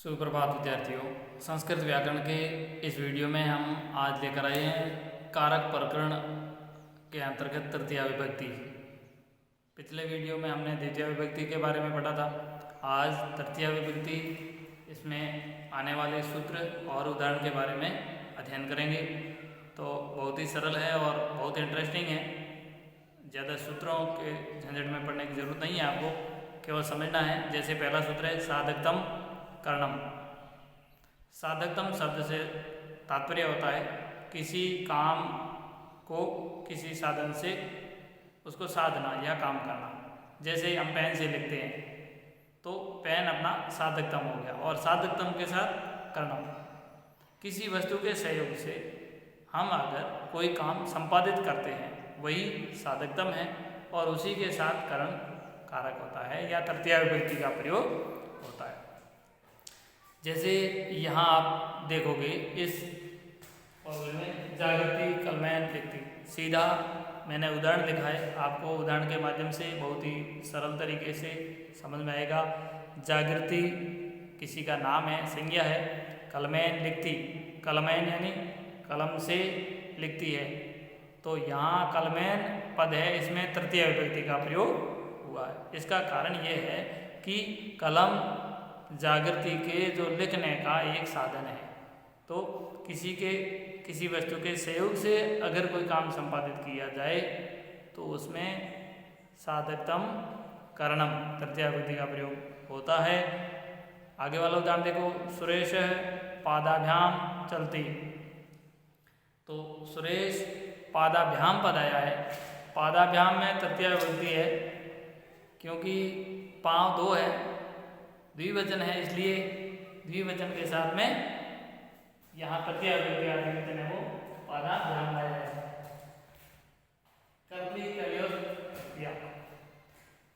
सुप्रभात विद्यार्थियों। संस्कृत व्याकरण के इस वीडियो में हम आज लेकर आए हैं कारक प्रकरण के अंतर्गत तृतीया विभक्ति। पिछले वीडियो में हमने द्वितीय विभक्ति के बारे में पढ़ा था। आज तृतीया विभक्ति, इसमें आने वाले सूत्र और उदाहरण के बारे में अध्ययन करेंगे। तो बहुत ही सरल है और बहुत इंटरेस्टिंग है। ज़्यादा सूत्रों के झंझट में पढ़ने की ज़रूरत नहीं है, आपको केवल समझना है। जैसे पहला सूत्र है साधकतम कर्णम। साधकतम शब्द से तात्पर्य होता है किसी काम को किसी साधन से उसको साधना या काम करना। जैसे हम पेन से लिखते हैं तो पेन अपना साधकतम हो गया, और साधकतम के साथ कर्णम। किसी वस्तु के सहयोग से हम अगर कोई काम संपादित करते हैं वही साधकतम है, और उसी के साथ करण कारक होता है या तृतीया विभक्ति का प्रयोग होता है। जैसे यहाँ आप देखोगे इस फॉर्मूले में जागृति कलमैन लिखती, सीधा मैंने उदाहरण लिखा है। आपको उदाहरण के माध्यम से बहुत ही सरल तरीके से समझ में आएगा। जागृति किसी का नाम है, संज्ञा है। कलमैन लिखती, कलमैन यानी कलम से लिखती है। तो यहाँ कलमैन पद है, इसमें तृतीया विभक्ति का प्रयोग हुआ है। इसका कारण यह है कि कलम जागृति के जो लिखने का एक साधन है। तो किसी वस्तु के सहयोग से अगर कोई काम संपादित किया जाए तो उसमें साधकतम कर्णम तृतीया विभक्ति का प्रयोग होता है। आगे वाला उदाहरण देखो, सुरेश पादाभ्याम चलती। तो सुरेश पादाभ्याम पद आया है। पादाभ्याम में तृतीया विभक्ति है क्योंकि पाँव दो है, द्विवचन है, इसलिए द्विवचन के साथ में यहाँ तृतीया विभक्ति है वो पादाभ्याम आया है। कर्तरी कर्योस तृतीया,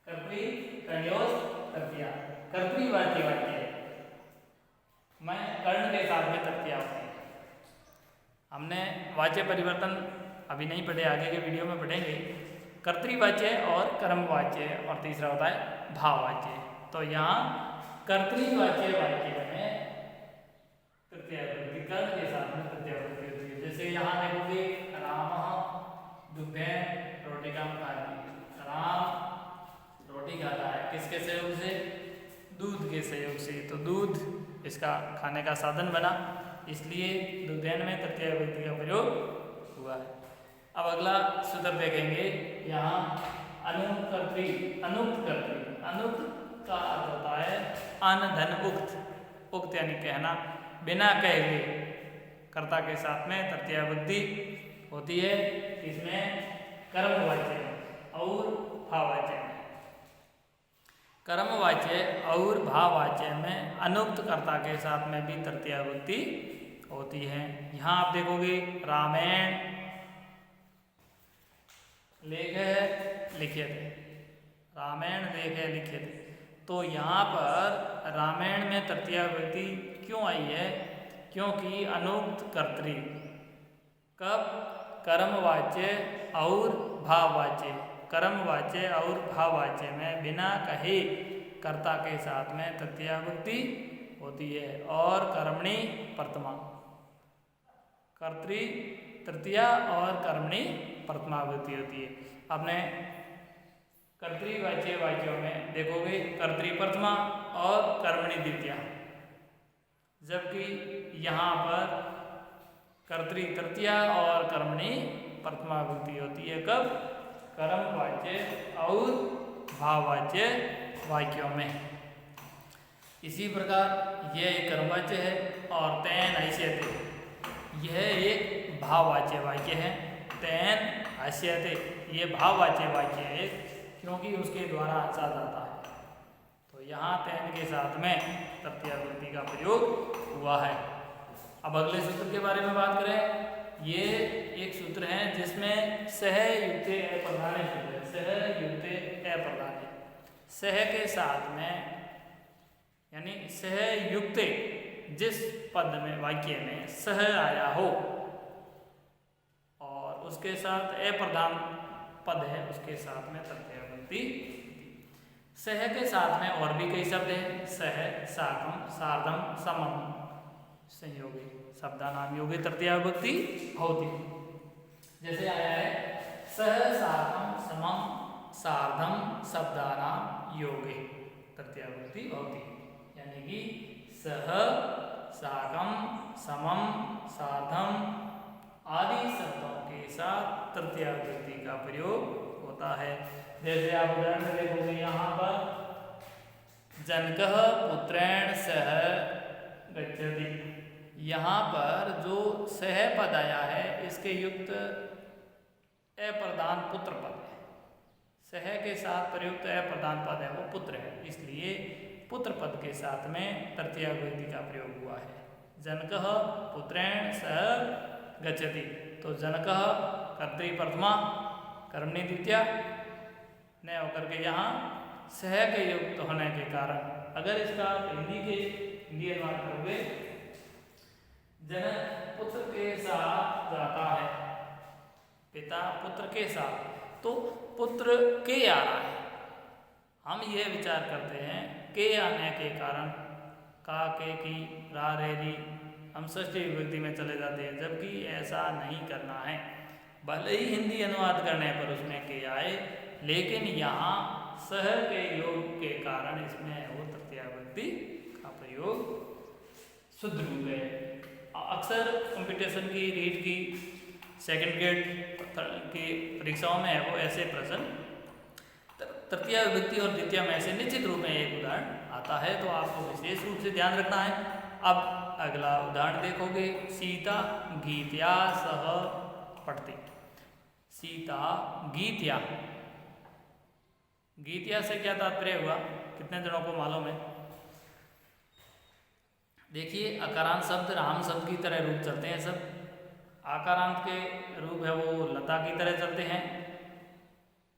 कर्तरी कर्योस तृतीया कर्तृवाची वाक्य है। मैं कर्ण के साथ में तृतीया होती है। हमने वाच्य परिवर्तन अभी नहीं पढ़े, आगे के वीडियो में पढ़ेंगे। कर्तृवाच्य और कर्मवाच्य, और तीसरा होता है भाववाच्य। तो यहाँ कर्तृवाच्य वाक्य में तृतीया विभक्ति कर्ण के साथ में तृतीया विभक्ति होती है। जैसे यहाँ देखोगे, रामः दुग्धेन रोटिकां खादति। राम रोटी खाता है, किसके सहयोग से? दूध के सहयोग से। तो दूध इसका खाने का साधन बना, इसलिए दुग्धेन में तृतीया विभक्ति का प्रयोग हुआ है। अब अगला सूत्र देखेंगे। यहाँ अनुकर्त्री, अनुक्त कर्त्री। अनुक्त का अर्थ होता है अन धन उक्त। उक्त यानी कहना, बिना कहे हुए। कर्ता के साथ में तृतीया विभक्ति होती है। इसमें कर्मवाच्य और भाववाच्य में, कर्मवाच्य और भाववाच्य में अनुक्त कर्ता के साथ में भी तृतीया विभक्ति होती है। यहाँ आप देखोगे, रामायण लेख लिखित, रामायण लेख लिखित। तो यहाँ पर रामायण में तृतीया विभक्ति क्यों आई है? क्योंकि अनुक्त कर्तृ कब कर्मवाच्य और भाववाच्य, कर्मवाच्य और भाववाच्य में बिना कहे कर्ता के साथ में तृतीया विभक्ति होती है। और कर्मणि प्रथमा, कर्तृ तृतीया और कर्मणि प्रथमा विभक्ति होती है। आपने कर्तृवाच्य वाक्यों में देखोगे कर्तृ प्रथमा और कर्मणि द्वितीया, जबकि यहाँ पर कर्तृ तृतीया और कर्मणि प्रथमा विभक्ति होती है। कब? कर्मवाच्य और भाववाच्य वाक्यों में। इसी प्रकार यह एक कर्मवाच्य है और तेन हस्यते, यह एक भाववाच्य वाक्य है। तेन हस्यते, ये भाववाच्य वाक्य है क्योंकि उसके द्वारा हंसा जाता है। तो यहाँ तेन के साथ में तृतीया विभक्ति का प्रयोग हुआ है। अब अगले सूत्र के बारे में बात करें। ये एक सूत्र है जिसमें सह युक्ते अप्रधान सूत्र है। सह युक्ते अप्रधान, सह के साथ में यानी सह युक्ते, जिस पद में वाक्य में सह आया हो और उसके साथ अप्रधान पद है, उसके साथ में तृतीया विभक्ति। सह के साथ में और भी कई शब्द हैं, सह, साकम, सार्धम, समम, संयोगी शब्दानाम योगी तृतीया विभक्ति होती। जैसे आया है सह, साकम, समम, सार्धम शब्दानाम योगे तृतीया विभक्ति होती, यानी कि सह, साकम, समम, सार्धम आदि शब्दों के साथ तृतीया विभक्ति का प्रयोग होता है। जैसे आप उदाहरण देखोगे यहाँ पर जनकः पुत्रेण सह गच्छति, यहाँ पर जो सह पद आया है इसके युक्त अप्रधान पुत्र पद है। सह के साथ प्रयुक्त अप्रधान पद है वो पुत्र है, इसलिए पुत्र पद के साथ में तृतीया विभक्ति का प्रयोग हुआ है। जनकः पुत्रेण सह गच्छति, तो जनकः कर्तरी प्रथमा कर्मणि द्वितीया न होकर के यहाँ सह के युक्त होने के कारण, अगर इसका हिंदी अनुवाद करोगे जनक पुत्र के साथ जाता है, पिता पुत्र के साथ, तो पुत्र के आ रहा है। हम ये विचार करते हैं के आने के कारण का, के, की, रा, रे, री हम षष्ठी विभक्ति में चले जाते हैं, जबकि ऐसा नहीं करना है। भले ही हिंदी अनुवाद करने पर उसमें के आए, लेकिन यहाँ सह के योग के कारण इसमें वो तृतीया विभक्ति का प्रयोग शुद्ध रूप है। अक्सर कंपटीशन की, रीट की, सेकंड ग्रेड की परीक्षाओं में है वो ऐसे प्रश्न तृतीया विभक्ति और द्वितीय में से निश्चित रूप में एक उदाहरण आता है, तो आपको विशेष रूप से ध्यान रखना है। अब अगला उदाहरण देखोगे, सीता गीत्या सह पढ़ती। सीता गीत्या, गीत्या से क्या तात्पर्य हुआ, कितने जनों को मालूम है? देखिए अकारांत शब्द राम शब्द की तरह रूप चलते हैं सब, आकारांत के रूप है वो लता की तरह चलते हैं।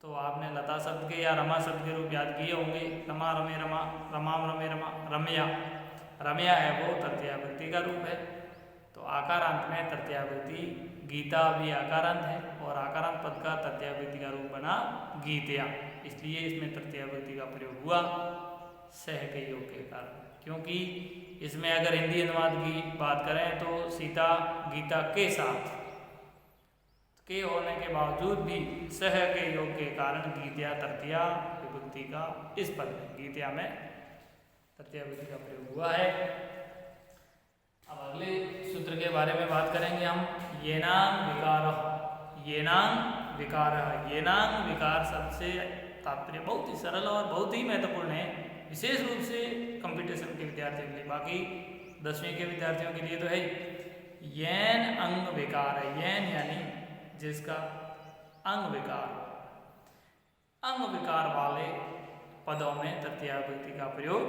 तो आपने लता शब्द के या रमा शब्द के रूप याद किए होंगे, रमा रमे रमा, रमाम रमे रमा, रम्या, रम्या है वो तृतीया विभक्ति का रूप है। तो आकारांत में तृतीया विभक्ति, गीता भी आकारांत है और आकारांत पद का तृतीया विभक्ति का रूप बना गीत्या, इसलिए इसमें तृतीया विभक्ति का प्रयोग हुआ सह के योग के कारण। क्योंकि इसमें अगर हिंदी अनुवाद की बात करें तो सीता गीता के साथ के होने के बावजूद भी सह के योग के कारण गीत्या तृतीया विभक्ति का इस पद में गीत्या में तृतीया विभक्ति का प्रयोग हुआ है। अब अगले सूत्र के बारे में बात करेंगे हम, येनांग विकारः। येनांग विकारः, येनांग विकार सबसे तात्पर्य बहुत ही सरल और बहुत ही महत्वपूर्ण है, विशेष रूप से कंपटीशन के विद्यार्थियों के लिए, बाकी 10वीं के विद्यार्थियों के लिए तो है। येन अंग विकार है, येन यानी जिसका अंग विकार, अंग विकार वाले पदों में तृतीया विभक्ति का प्रयोग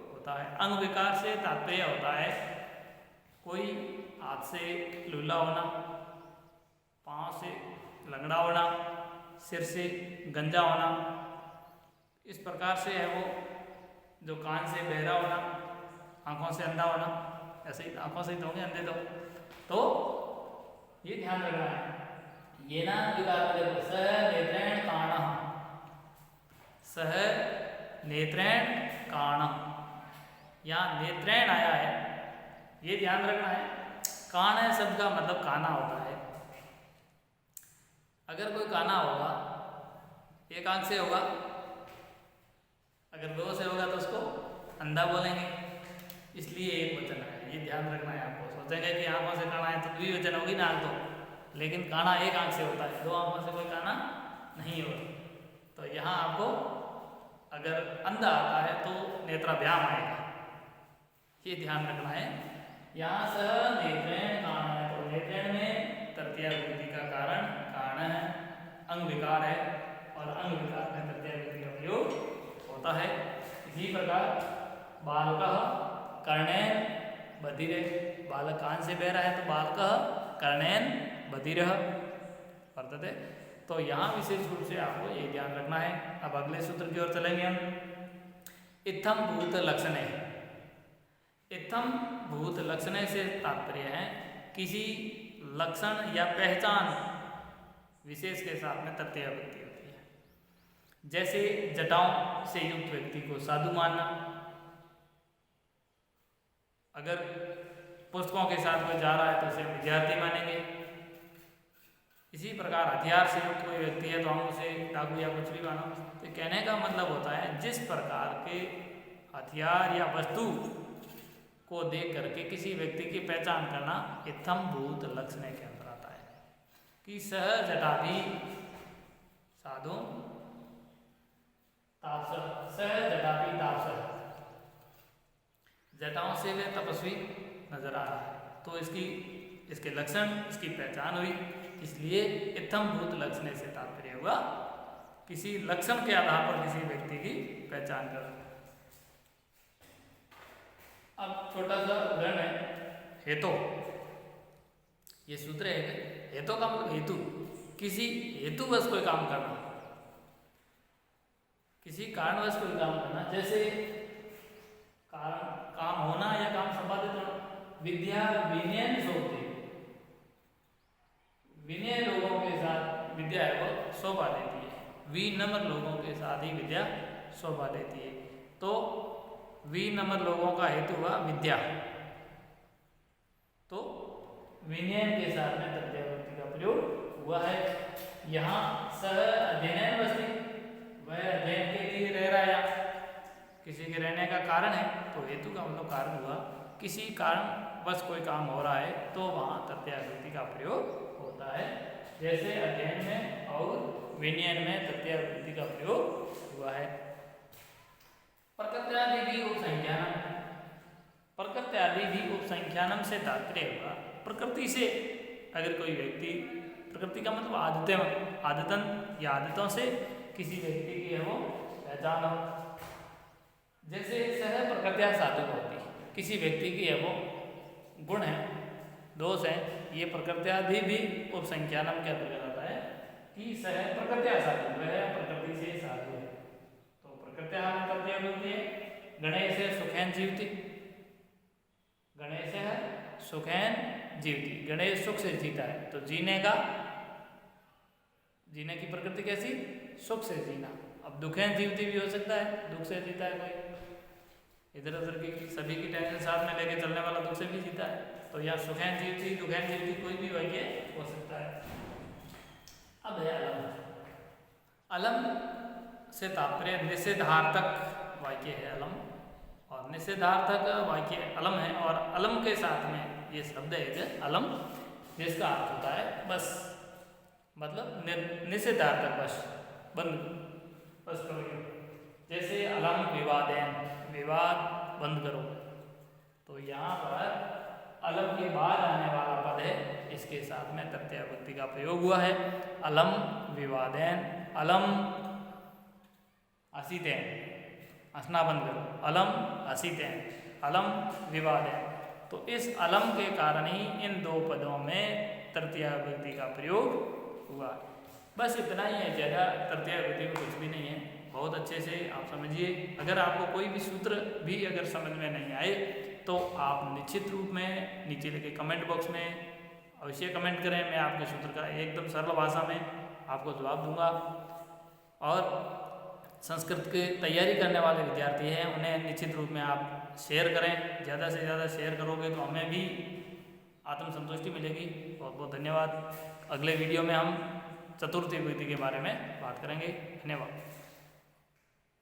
होता है। अंग विकार से तात्पर्य होता है कोई हाथ से लूला होना, पांव से लंगड़ा होना, सिर से गंजा होना, इस प्रकार से है वो। जो कान से बहरा होना, आंखों से अंधा होना, ऐसे ही आंखों से तो होंगे अंधे तो ये ध्यान रखना है। ये ना विकार सह नेत्रेण काणः, सह नेत्रेण काणः, यहाँ नेत्रेण आया है, ये ध्यान रखना है। काण है शब्द का मतलब काना होता है। अगर कोई काना होगा एक आंख से होगा, अगर दो से होगा तो उसको अंधा बोलेंगे, इसलिए एक वचन है, ये ध्यान रखना है आपको। सोचेंगे कि आंखों से काना है तो द्विवचन होगी ना आंख, तो लेकिन काना एक आंख से होता है, दो आंखों से कोई काना नहीं होता। तो यहाँ आपको अगर अंधा आता है तो नेत्राभ्याम आएगा, ये ध्यान रखना है। यहाँ सह नेत्रेण काण है, तो नेत्रेण में तृतीया विभक्ति का कारण काण है, अंग विकार है और अंग विकार में तृतीया विभक्ति का प्रयोग होता है। इसी प्रकार बालकः कर्णेन बधिरे, बालक कान से बह रहा है तो बालकः कर्णेन बधिरः वर्तते। तो यहाँ विशेष रूप से आपको ये ध्यान रखना है। अब अगले सूत्र की ओर चलेंगे हम। इत्थम भूत लक्षणे, इत्थम भूत लक्षणे से तात्पर्य है किसी लक्षण या पहचान विशेष के साथ में तृतीया विभक्ति होती है। जैसे जटाओं से युक्त व्यक्ति को साधु मानना, अगर पुस्तकों के साथ कोई जा रहा है तो उसे विद्यार्थी मानेंगे। इसी प्रकार हथियार से युक्त कोई व्यक्ति है तो हम उसे डाकू या कुछ भी मानो। तो कहने का मतलब होता है जिस प्रकार के हथियार या वस्तु को देख करके किसी व्यक्ति की पहचान करना इत्थम भूत लक्षण के अंदर आता है कि सह जटाभि साधु तापस, सह जटाभि तापस, जटाओं से वे तपस्वी नजर आ रहा है। तो इसके लक्षण, इसकी पहचान हुई, इसलिए इत्थम भूत लक्षण से तात्पर्य हुआ किसी लक्षण के आधार पर किसी व्यक्ति की पहचान करना। अब छोटा सा उदाहरण है हेतु। ये सूत्र है हेतु का मतलब हेतु, किसी हेतुवश कोई काम करना, किसी कारणवश कोई काम करना, जैसे काम होना या काम संपादित होना। विद्या विनयन सोचते, विनय लोगों के साथ विद्या है वो शोभा देती है, विनम्र लोगों के साथ ही विद्या शोभा देती है। तो विनम्र लोगों का हेतु हुआ विद्या, तो विनय के साथ में तृतीया विभक्ति का प्रयोग हुआ है। यहाँ सह अध्ययन वस्ती, वह अध्ययन के लिए रह रहा है, किसी के रहने का कारण है, तो हेतु का मतलब कारण हुआ। किसी कारण बस कोई काम हो रहा है तो वहाँ तृतीया विभक्ति का प्रयोग होता है, जैसे अध्ययन में और विनयन में तृतीया विभक्ति का प्रयोग हुआ है। प्रकृत्यादि भी उपसंख्यानम, प्रकृत्यादि भी उपसंख्यानम से तात्पर्य हुआ प्रकृति से अगर कोई व्यक्ति, प्रकृति का मतलब आदतन या आदतों से किसी व्यक्ति की है वो पहचान हो। जैसे सह प्रकृत्या साधु होती, किसी व्यक्ति की है वो गुण है, दोष है, ये प्रकृत्यादि भी उपसंख्यानम के अंतर्गत आता है कि सह प्रकृत्या साधु, वह प्रकृति से साधु है। तो प्रकृत्या तृतीया विभक्ति है। गणेश सुखैन जीवति, गणेश सुखैन जीवति, गणेश सुख से जीता है, तो जीने की प्रकृति कैसी, सुख से जीना। अब दुखैन जीवति भी हो सकता है, दुख से जीता है कोई, इधर उधर की सभी की टेंशन साथ में लेके चलने वाला दुख से भी जीता है। तो यह सुखैन जीवति दुखैन जीवति कोई भी वाक्य हो सकता है। अब है अलम, अलम से तात्पर्य निषेधार्थक वाक्य है अलम, और निषेधार्थक वाक्य अलम है, और अलम के साथ में ये शब्द है अलम, जिसका अर्थ होता है बस, मतलब निषेधार्थक बस, बस करो। जैसे अलम विवादेन, विवाद बंद करो, तो यहाँ पर अलम के बाद आने वाला पद है, इसके साथ में तृतीया विभक्ति का प्रयोग हुआ है। अलम विवादेन, अलम असीतेन, हंसना बंद करो, अलम असीतेन, अलम विवादेन। तो इस अलम के कारण ही इन दो पदों में तृतीया विभक्ति का प्रयोग हुआ। बस इतना ही है, ज़्यादा तृतीया विभक्ति में कुछ भी नहीं है। बहुत अच्छे से आप समझिए। अगर आपको कोई भी सूत्र भी अगर समझ में नहीं आए तो आप निश्चित रूप में नीचे लिखे कमेंट बॉक्स में अवश्य कमेंट करें, मैं आपके सूत्र का एकदम सरल भाषा में आपको जवाब दूंगा। और संस्कृत की तैयारी करने वाले विद्यार्थी हैं उन्हें निश्चित रूप में आप शेयर करें, ज़्यादा से ज़्यादा शेयर करोगे तो हमें भी आत्मसंतुष्टि मिलेगी। बहुत बहुत धन्यवाद। अगले वीडियो में हम चतुर्थी विभक्ति के बारे में बात करेंगे। धन्यवाद।